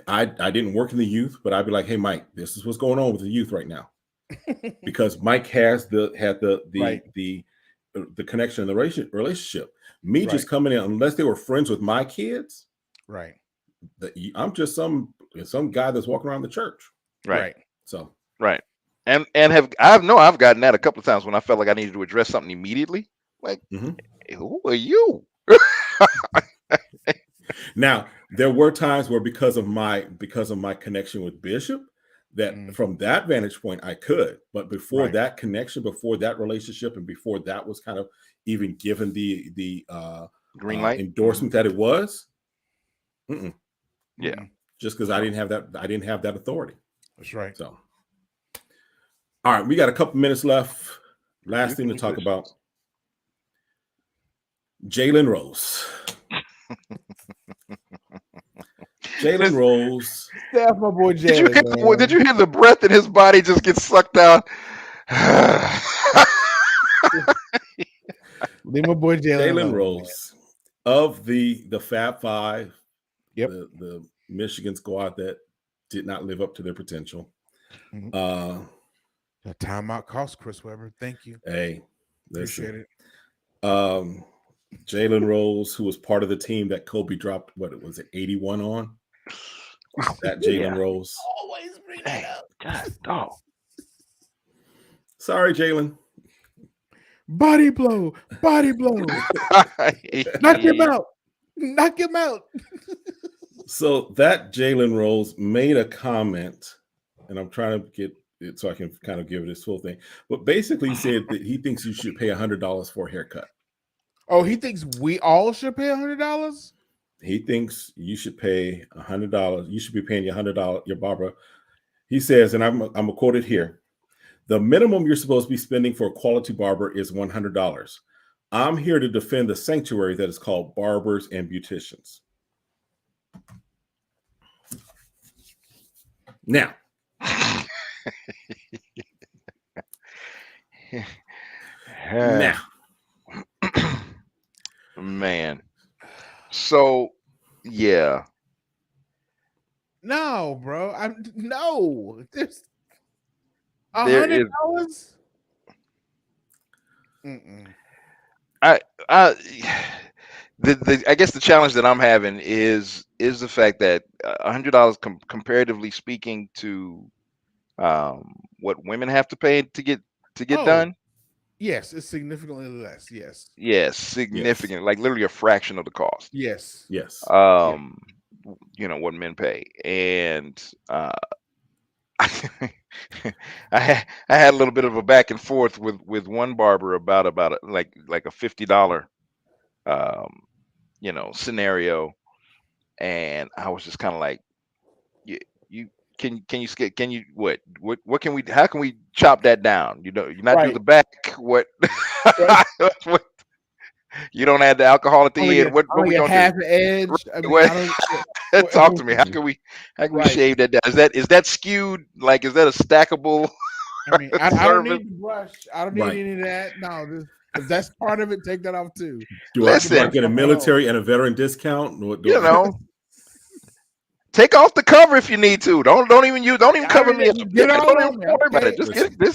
I didn't work in the youth, but I'd be like, "Hey, Mike, this is what's going on with the youth right now," because Mike had the connection and the relationship. Me just coming in, unless they were friends with my kids,
right?
I'm just some guy that's walking around the church,
Right.
So
right, and I've gotten that a couple of times when I felt like I needed to address something immediately. Like, who are you?
Now, there were times where because of my connection with Bishop, that from that vantage point I could, but before that connection, before that relationship, and before that was kind of even given the
green light
endorsement that it was,
yeah,
just because I didn't have that authority.
That's right.
So, all right, we got a couple minutes left. Last thing to talk about: Jalen Rose. Jalen Rose.
That's my boy Jalen.
Did you hear the breath in his body just get sucked out?
Leave my boy
Jalen Rose of the Fab Five.
Yep.
The Michigan squad that did not live up to their potential.
A timeout cost Chris Webber. Thank you.
Hey,
appreciate it.
Jalen Rose, who was part of the team that Kobe dropped, what was it, 81 on? That Jalen Rose.
Always bring it up.
God, dog.
Sorry, Jalen.
Body blow. Knock him out. Knock him out.
So that Jalen Rose made a comment, and I'm trying to get it so I can kind of give it his full thing. But basically, he said that he thinks you should pay $100 for a haircut.
Oh, he thinks we all should pay $100?
He thinks you should pay $100. You should be paying your $100, your barber. He says, and I'm quoted here: the minimum you're supposed to be spending for a quality barber is $100. I'm here to defend the sanctuary that is called barbers and beauticians. Now,
man. So, yeah.
No, bro. There's $100.
I guess the challenge that I'm having is the fact that $100, comparatively speaking to what women have to pay to get done.
Yes, it's significantly less.
Yes, significant, like literally a fraction of the cost.
Yes.
You know what men pay, and I had a little bit of a back and forth with one barber about like a $50 scenario, and I was just kind of like, can you what can we, how can we chop that down? You're not do the back, what what, you don't add the alcohol at the end. What we gonna
half
do?
Edge.
Talk to me. How can we shave that down? Is that skewed? Like, is that a stackable?
I don't need the brush. I don't need any of that. No, if that's part of it, take that off too.
Do I get a military and a veteran discount?
Take off the cover if you need to. Don't even cover me. Don't even worry about it. Just get this.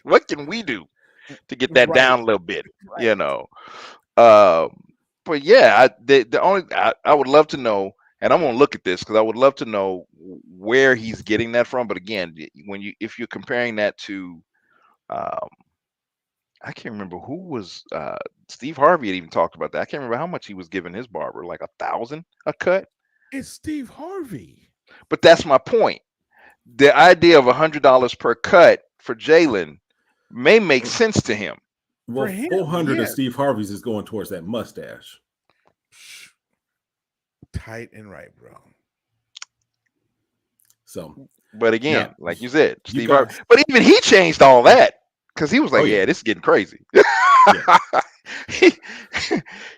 What can we do to get that down a little bit? But yeah, I would love to know, and I'm gonna look at this because I would love to know where he's getting that from. But again, if you're comparing that to, I can't remember who was Steve Harvey had even talked about that. I can't remember how much he was giving his barber, like $1,000 a cut.
It's Steve Harvey.
But that's my point. The idea of $100 per cut for Jalen may make sense to him.
Well, 400 of Steve Harvey's is going towards that mustache.
Tight and right, bro.
So,
but again, like you said, Steve Harvey. But even he changed all that because he was like, "Yeah, this is getting crazy."
Man.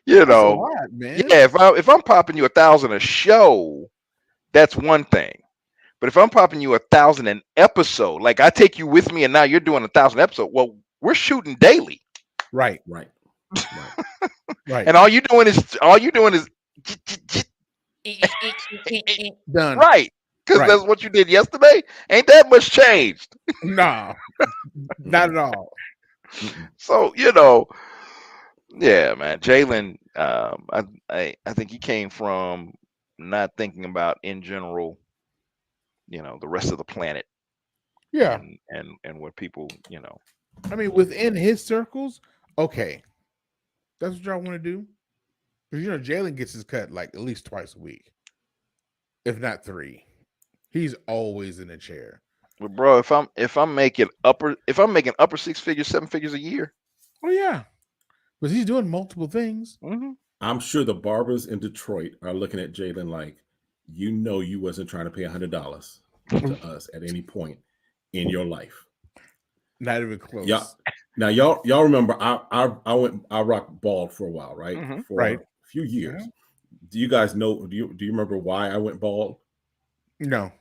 Yeah. If I'm popping you $1,000 a show, that's one thing. But if I'm popping you $1,000 an episode, like I take you with me, and now you're doing 1,000 episode. Well, we're shooting daily.
Right.
And all you doing is
done.
Right. Because that's what you did yesterday. Ain't that much changed?
No, not at all.
So, Yeah, man. Jalen, I think he came from not thinking about in general, the rest of the planet
Yeah.
and what people,
I mean, within his circles, okay, that's what y'all want to do. Because Jalen gets his cut like at least twice a week, if not 3. He's always in a chair.
But bro, if I'm making upper 6 figures, 7 figures a year.
Oh yeah, because he's doing multiple things.
Mm-hmm.
I'm sure the barbers in Detroit are looking at Jalen like, you wasn't trying to pay $100 to us at any point in your life.
Not even close.
Yeah. Now y'all remember I rocked bald for a while, right?
Mm-hmm.
For
Right.
a few years. Do you guys know? Do you remember why I went bald?
No.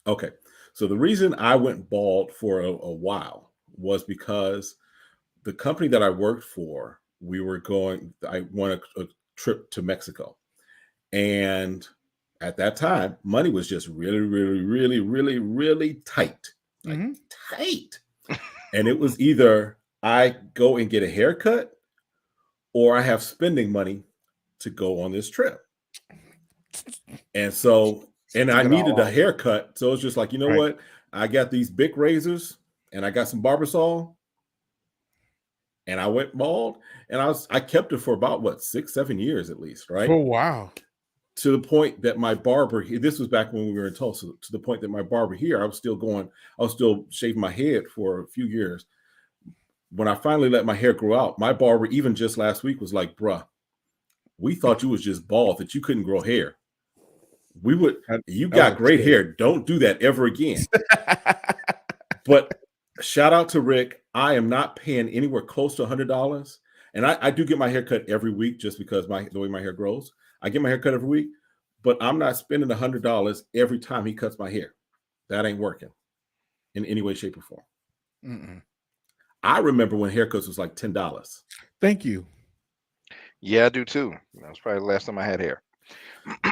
Okay. So the reason I went bald for a while was because the company that I worked for, I won a trip to Mexico. And at that time, money was just really, really, really, really, really tight. Like tight. And it was either I go and get a haircut or I have spending money to go on this trip. And so, and I needed a haircut. So it's just like, what? I got these big razors and I got some Barbasol and I went bald and I kept it for about 6, 7 years at least. Right.
Oh, wow.
To the point that my barber, this was back when we were in Tulsa, to the point that my barber here, I was still shaving my head for a few years. When I finally let my hair grow out, my barber, even just last week, was like, bruh, we thought you was just bald, that you couldn't grow hair. You got great hair. Don't do that ever again. But shout out to Rick. I am not paying anywhere close to $100. And I do get my hair cut every week just because the way my hair grows. I get my hair cut every week, but I'm not spending $100 every time he cuts my hair. That ain't working in any way, shape, or form.
Mm-mm.
I remember when haircuts was like $10.
Thank you.
Yeah, I do too. That was probably the last time I had hair.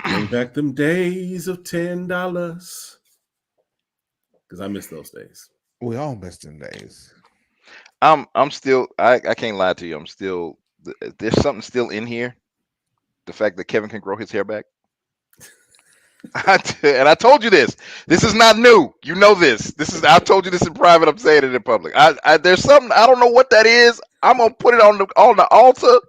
Bring back them days of $10. Because I miss those days.
We all miss them days.
I'm still, I can't lie to you. I'm still, there's something still in here. The fact that Kevin can grow his hair back. And I told you this. This is not new. You know this. I told you this in private. I'm saying it in public. There's something, I don't know what that is. I'm gonna put it on the altar.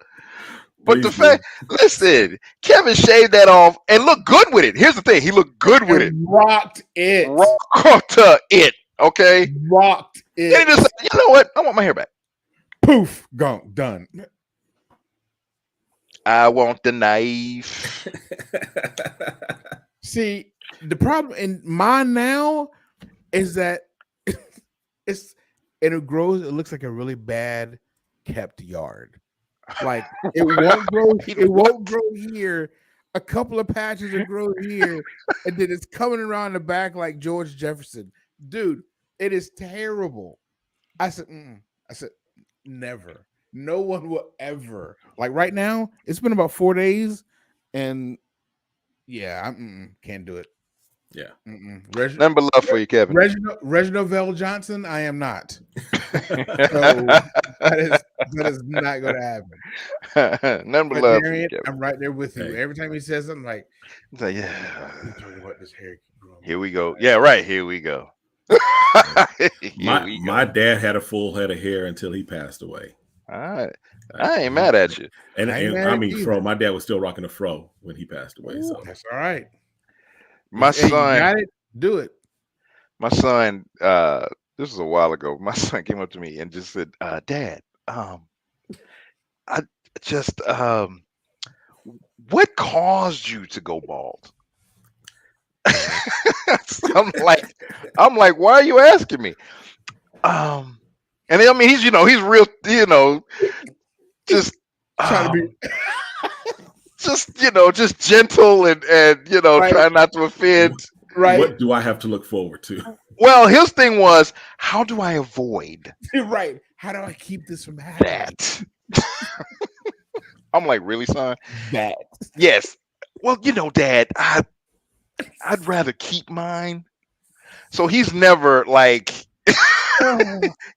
But
Please
the fact, listen, Kevin shaved that off and looked good with it. Here's the thing. He looked good with it.
Rocked it.
Rocked it. Okay.
Rocked it.
And he just said, you know what? I want my hair back.
Poof. Gone. Done.
I want the knife.
See, the problem in mine now is that it grows. It looks like a really bad kept yard. Like it won't grow. It won't grow here. A couple of patches will grow here, and then it's coming around the back like George Jefferson. Dude, it is terrible. I said, never. No one will ever. Like right now, it's been about 4 days, and yeah, I can't do it.
Yeah.
Nothing but love for you, Kevin.
Reginald Vell Johnson, I am not. So that is not going to happen.
Nothing but love for you,
Kevin. I'm right there with you.
Hey.
Every time he says something, like,
yeah.
What this hair
Here we go. Yeah, right. Here we go.
My dad had a full head of hair until he passed away.
All right. I ain't mad at you.
And I mean, fro. My dad was still rocking a fro when he passed away.
Ooh,
so
that's all right.
My son,
got it. Do it.
My son, this was a while ago. My son came up to me and just said, "Dad, I just, what caused you to go bald?" So I'm like, why are you asking me? And I mean, he's real, just
Trying to be
just gentle and
right.
try not to offend.
Right.
What do I have to look forward to?
Well, his thing was, how do I avoid
right? How do I keep this from happening?
that? I'm like, really, son?
That.
Yes. Well, Dad, I'd rather keep mine. So he's never like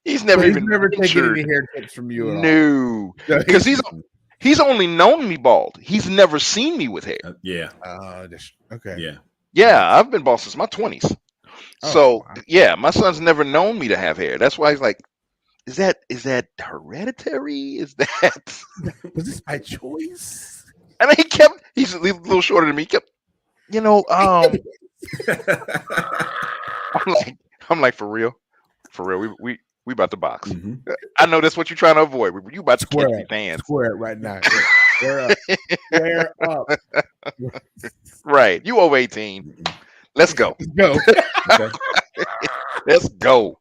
He's never
He's
even
never taken
ventured.
any haircuts from you at all.
No, because he's only known me bald. He's never seen me with hair.
Yeah.
Okay.
Yeah.
Yeah, I've been bald since my 20s. So
wow.
yeah, my son's never known me to have hair. That's why he's like, is that hereditary? Is that
Was this by choice?
and then he's a little shorter than me. He kept, I'm like, for real, we about to box.
Mm-hmm.
I know that's what you're trying to avoid. You about to catch these hands.
Square it right now. Square up. Square up.
Right. You over 18. Let's go.
Let's go.
Okay.
Let's go.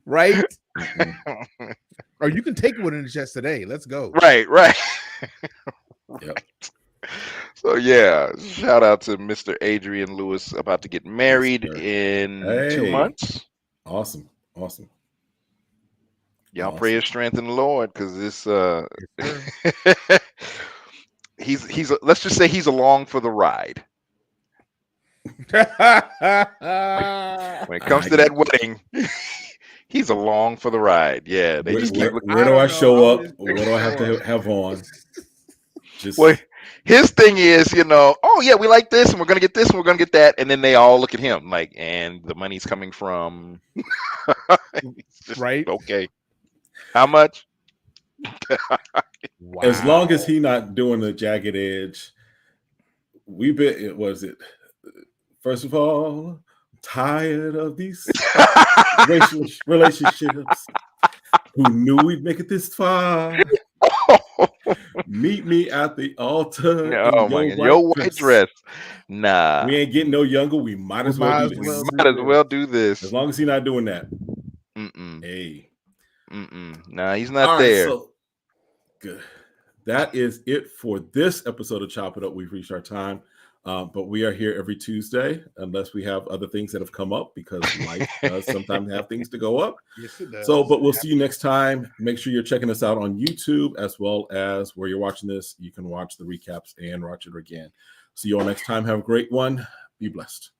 Right?
Mm-hmm.
Or you can take one in the chest today. Let's go.
Right.
Yep.
So yeah, shout out to Mr. Adrian Lewis, about to get married in 2 months.
Awesome.
Y'all pray his strength in the Lord, because this he's let's just say he's along for the ride. When it comes to that wedding, he's along for the ride. Yeah, they just keep looking.
Where do I show up? What do I have to have on?
Well, his thing is, oh yeah, we like this, and we're gonna get this, and we're gonna get that, and then they all look at him like, and the money's coming from,
right?
Okay, how much?
Wow. As long as he not doing the jagged edge, first of all, tired of these relationships. Who knew we'd make it this far? Meet me at the altar.
Oh my God, your white dress. Nah,
we ain't getting no younger. We might as well do this.
We might as well do this.
As long as he's not doing that.
Hey. Nah, he's not there.
So, good. That is it for this episode of Chop It Up. We've reached our time. But we are here every Tuesday, unless we have other things that have come up, because life does sometimes have things to go up.
Yes, it does.
So, but we'll see you next time. Make sure you're checking us out on YouTube, as well as where you're watching this. You can watch the recaps and watch it again. See you all next time. Have a great one. Be blessed.